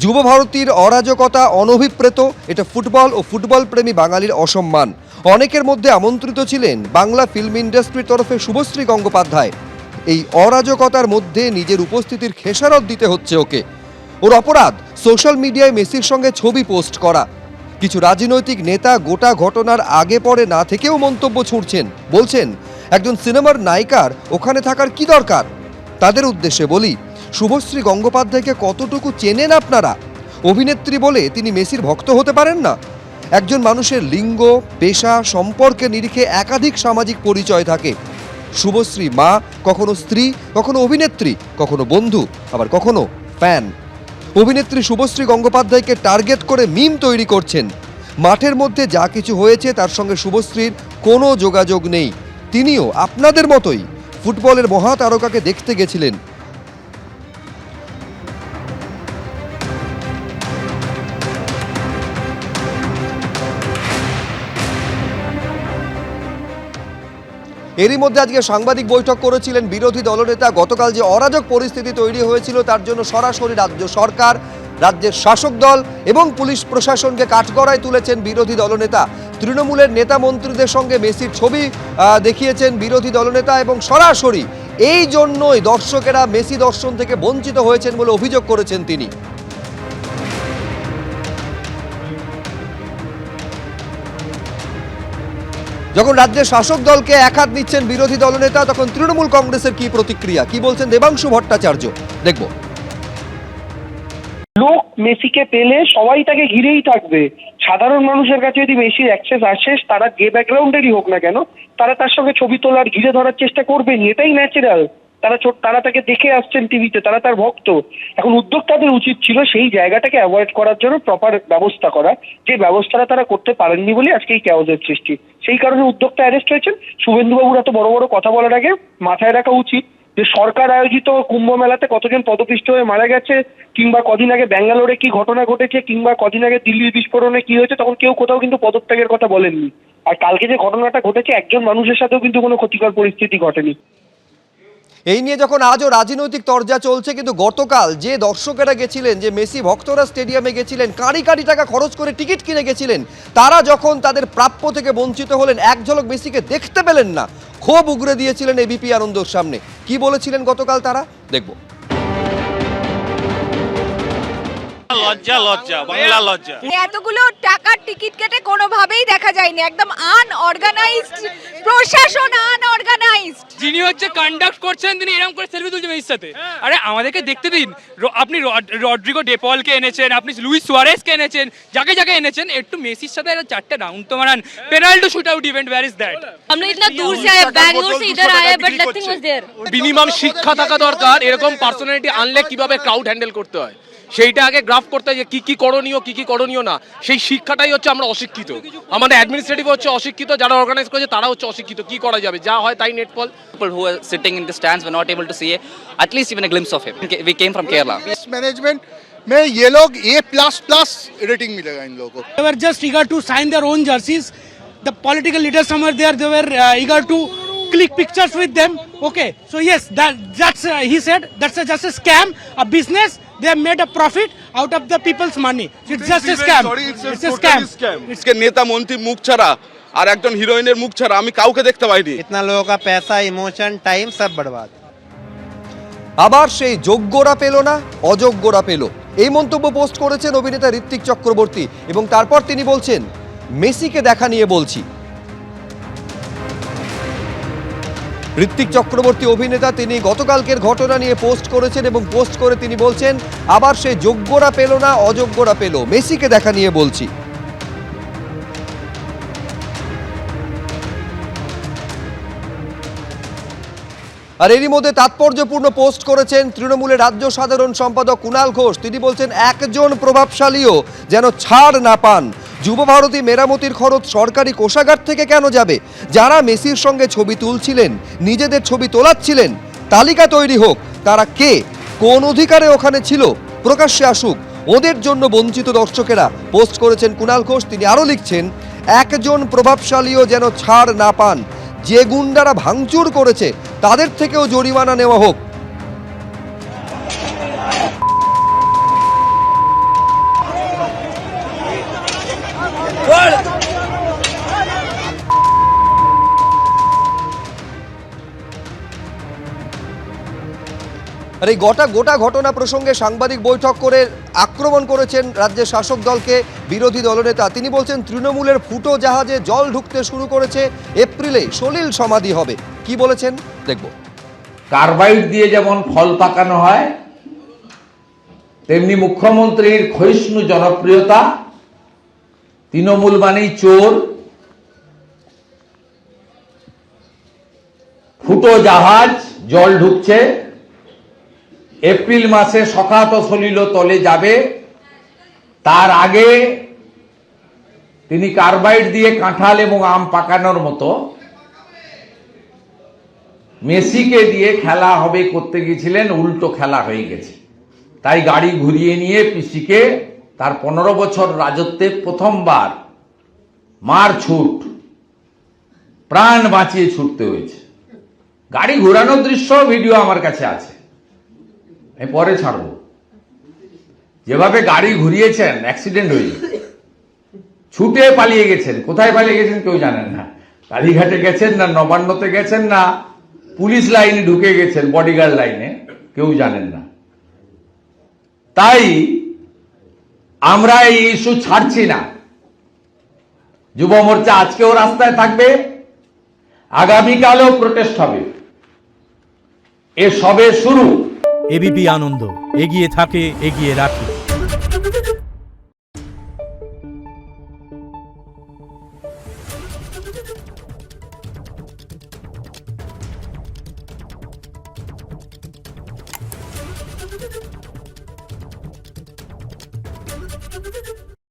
যুবভারতীর অরাজকতা অনভিপ্রেত, এটা ফুটবল ও ফুটবল প্রেমী বাঙালির অসম্মান। অনেকের মধ্যে আমন্ত্রিত ছিলেন বাংলা ফিল্ম ইন্ডাস্ট্রির তরফে শুভশ্রী গঙ্গোপাধ্যায়। এই অরাজকতার মধ্যে নিজের উপস্থিতির খেসারত দিতে হচ্ছে ওকে। ওর অপরাধ সোশ্যাল মিডিয়ায় মেসির সঙ্গে ছবি পোস্ট করা। কিছু রাজনৈতিক নেতা গোটা ঘটনার আগে পরে না থেকেও মন্তব্য ছুঁড়ছেন, বলছেন একজন সিনেমার নায়িকার ওখানে থাকার কি দরকার। তাদের উদ্দেশ্যে বলি, শুভশ্রী গঙ্গোপাধ্যায়কে কতটুকু চেনেন আপনারা? অভিনেত্রী বলে তিনি মেসির ভক্ত হতে পারেন না? একজন মানুষের লিঙ্গ, পেশা, সম্পর্কের নিরিখে একাধিক সামাজিক পরিচয় থাকে। শুভশ্রী মা, কখনো স্ত্রী, কখনো অভিনেত্রী, কখনো বন্ধু, আবার কখনো ফ্যান। অভিনেত্রী শুভশ্রী গঙ্গোপাধ্যায়কে টার্গেট করে মিম তৈরি করছেন। মাঠের মধ্যে যা কিছু হয়েছে তার সঙ্গে শুভশ্রীর কোনো যোগাযোগ নেই। তিনিও আপনাদের মতোই ফুটবলের মহাতারকাকে দেখতে গেছিলেন। এরই মধ্যে আজকে সাংবাদিক বৈঠক করেছিলেন বিরোধী দলনেতা। গতকাল যে অরাজক পরিস্থিতি তৈরি হয়েছিল তার জন্য সরাসরি রাজ্য সরকার, রাজ্যের শাসক দল এবং পুলিশ প্রশাসনকে কাঠগড়ায় তুলেছেন বিরোধী দলনেতা। তৃণমূলের নেতা মন্ত্রীদের সঙ্গে মেসির ছবি দেখিয়েছেন বিরোধী দলনেতা এবং সরাসরি এই জন্যই দর্শকেরা মেসি দর্শন থেকে বঞ্চিত হয়েছেন বলে অভিযোগ করেছেন তিনি। যখন রাজ্যের শাসক দলকে একহাত নিচ্ছেন বিরোধী দলনেতা, তখন তৃণমূল কংগ্রেসের কি প্রতিক্রিয়া, কি বলছেন দেবাংশু ভট্টাচার্য, দেখব। লোক মেসিকে পেলে সবাই তাকে ঘিরেই থাকবে। সাধারণ মানুষের কাছে যদি মেসির অ্যাক্সেস আসে, তারা যে ব্যাকগ্রাউন্ডেরই হোক না কেন, তারা তার সঙ্গে ছবি তোলার, ঘিরে ধরার চেষ্টা করবেনি। এটাই ন্যাচারাল। তারা তাকে দেখে আসছেন টিভিতে, তারা তার ভক্ত। এখন উদ্যোক্তাদের উচিত ছিল সেই জায়গাটাকে অ্যাভয়েড করার জন্য প্রপার ব্যবস্থা করা, যে ব্যবস্থাটা তারা করতে পারেননি বলে আজকে এই ক্যাওসের সৃষ্টি। সেই কারণে উদ্যোক্তা অ্যারেস্ট হয়েছেন। শুভেন্দুবাবুর এত বড় বড় কথা বলার আগে মাথায় রাখা উচিত যে সরকার আয়োজিত কুম্ভ মেলাতে কতজন পদপিষ্ট হয়ে মারা গেছে, কিংবা কদিন আগে ব্যাঙ্গালোরে কি ঘটনা ঘটেছে, কিংবা কদিন আগে দিল্লির বিস্ফোরণে কি হয়েছে, তখন কেউ কোথাও কিন্তু পদত্যাগের কথা বলেননি। আর কালকে যে ঘটনাটা ঘটেছে, একজন মানুষের সাথেও কিন্তু কোনো ক্ষতিকর পরিস্থিতি ঘটেনি। এই নিয়ে যখন আজও রাজনৈতিক তরজা চলছে, কিন্তু গতকাল যে দর্শকেরা গেছিলেন, যে মেসি ভক্তরা স্টেডিয়ামে গেছিলেন, কাঁড়ি কাঁড়ি টাকা খরচ করে টিকিট কিনে গেছিলেন, তারা যখন তাদের প্রাপ্য থেকে বঞ্চিত হলেন, এক ঝলক মেসিকে দেখতে পেলেন না, ক্ষোভ উগরে দিয়েছিলেন এবিপি আনন্দর সামনে। কি বলেছিলেন গতকাল তারা, দেখব। লজ্জা লজ্জা, বাংলা লজ্জা। এতগুলো টাকার টিকিট কেটে কোনোভাবেই দেখা যায়নি। একদম আনঅর্গানাইজড প্রশাসন, আনঅর্গানাইজড। যিনি হচ্ছে কন্ডাক্ট করছেন তিনি এরকম করে সেলফি তুলছে মেসির সাথে। আরে আমাদেরকে দেখতে দিন। আপনি রড্রিগো ডেপলকে এনেছেন, আপনি লুইস সুয়ারেজকে এনেছেন, যাকে যাকে এনেছেন, একটু মেসির সাথে একটা চারটে রাউন্ড তো মারান। Penalty shoot out event, where is that? আমরা ইতনা দূর সে আয়ে, ব্যাঙ্গালোর সে ইধর আয়ে, but nothing was there. Minimum শিক্ষা থাকা দরকার, এরকম পার্সোনালিটি আনলে কিভাবে ক্রাউড হ্যান্ডেল করতে হয় সেইটা আগে গ্রাফ করতে হয়, যে কি কি করণীয় কি কি করণীয় না। সেই শিক্ষাটাই হচ্ছে আমরা অশিক্ষিত, আমাদের অ্যাডমিনিস্ট্রেটিভ হচ্ছে অশিক্ষিত, যারা অর্গানাইজ করেছে তারা হচ্ছে অশিক্ষিত। কি করা যাবে, যা হয় তাই নেটফল। People who are sitting in the stands were not able to see at least even a glimpse of him. We came from Kerala. Management में ये लोग A++ रेटिंग मिलेगा इन लोगों को। They were just eager to sign their own jerseys. The political leaders somewhere there, they were eager to click pictures with them. Okay, so yes, that's he said that's just a scam, a business. They have made a profit out of the people's money. It's just a scam. It's a scam. इसके नेता मंत्री मुख छाड़ा और একজন হিরোইনের মুখ ছাড়া আমি কাউকে দেখতে পাইনি। इतना लोगों का पैसा, इमोशन, टाइम सब बर्बाद। আবার সেই যোগ্যরা পেল না, অযোগ্যরা পেল, এই মন্তব্য পোস্ট করেছেন অভিনেতা ঋত্বিক চক্রবর্তী। এবং তারপর তিনি বলছেন, মেসিকে দেখা নিয়ে বলছি। ঋত্বিক চক্রবর্তী অভিনেতা, তিনি গতকালকের ঘটনা নিয়ে পোস্ট করেছেন এবং পোস্ট করে তিনি বলছেন, আবার সেই যোগ্যরা পেল না, অযোগ্যরা পেল, মেসিকে দেখা নিয়ে বলছি। আর এরই মধ্যে তাৎপর্যপূর্ণ পোস্ট করেছেন তৃণমূলের রাজ্য সাধারণ সম্পাদক কুণাল ঘোষ। তিনি বলছেন, একজন প্রভাবশালীও যেন ছাড় না পান। যুবভারতী মেরামতির খরচ সরকারি কোষাগার থেকে কেন যাবে? যারা মেসির সঙ্গে ছবি তুলছিলেন, নিজেদের ছবি তোলাচ্ছিলেন, তালিকা তৈরি হোক, তারা কে, কোন অধিকারে ওখানে ছিল, প্রকাশ্যে আসুক। ওদের জন্য বঞ্চিত দর্শকেরা, পোস্ট করেছেন কুণাল ঘোষ। তিনি আরও লিখছেন, একজন প্রভাবশালীও যেন ছাড় না পান। যে গুন্ডারা ভাঙচুর করেছে তাদের থেকেও জরিমানা নেওয়া হোক। আর এই গোটা ঘটনা প্রসঙ্গে সাংবাদিক বৈঠক করে আক্রমণ করেছেন রাজ্যের শাসক দলকে বিরোধী দলনেতা। তিনি বলছেন তৃণমূলের ফুটো জাহাজে জল ঢুকতে শুরু করেছে, এপ্রিলে সলিল সমাধি হবে। কি বলেছেন দেখব। কার্বাইড দিয়ে যেমন ফল পাকানো হয়, তেমনি মুখ্যমন্ত্রীর ক্ষয়িষ্ণু জনপ্রিয়তা, তৃণমূল মানেই চোর, ফুটো জাহাজ জল ঢুকছে, এপ্রিল মাসে সখাত সলিল তলে যাবে, তার আগে তিনি কার্বাইড দিয়ে কাঁঠাল এবং আম পাকানোর মতো মেসিকে দিয়ে খেলা হবে করতে গিয়েছিলেন, উল্টো খেলা হয়ে গেছে। তাই গাড়ি ঘুরিয়ে নিয়ে পিসিকে তার 15 বছর রাজত্বে প্রথমবার মার ছুট, প্রাণ বাঁচিয়ে ছুটতে হয়েছে। গাড়ি ঘোরানোর দৃশ্য ভিডিও আমার কাছে আছে, আমি পরে ছাড়বো। যেভাবে গাড়ি ঘুরিয়েছেন অ্যাক্সিডেন্ট হয়ে ছুটে পালিয়ে গেছেন, কোথায় পালিয়ে গেছেন কেউ জানেন না। কালীঘাটে গেছেন না নবান্নতে গেছেন না পুলিশ লাইনে ঢুকে গেছেন, বডিগার্ড লাইনে, কেউ জানেন না। তাই আমরা এই ইস্যু ছাড়ছি না। যুব মোর্চা আজকেও রাস্তায় থাকবে, আগামীকালও প্রোটেস্ট হবে। এ সবে শুরু। এবিপি আনন্দ, এগিয়ে থাকে, এগিয়ে রাখে।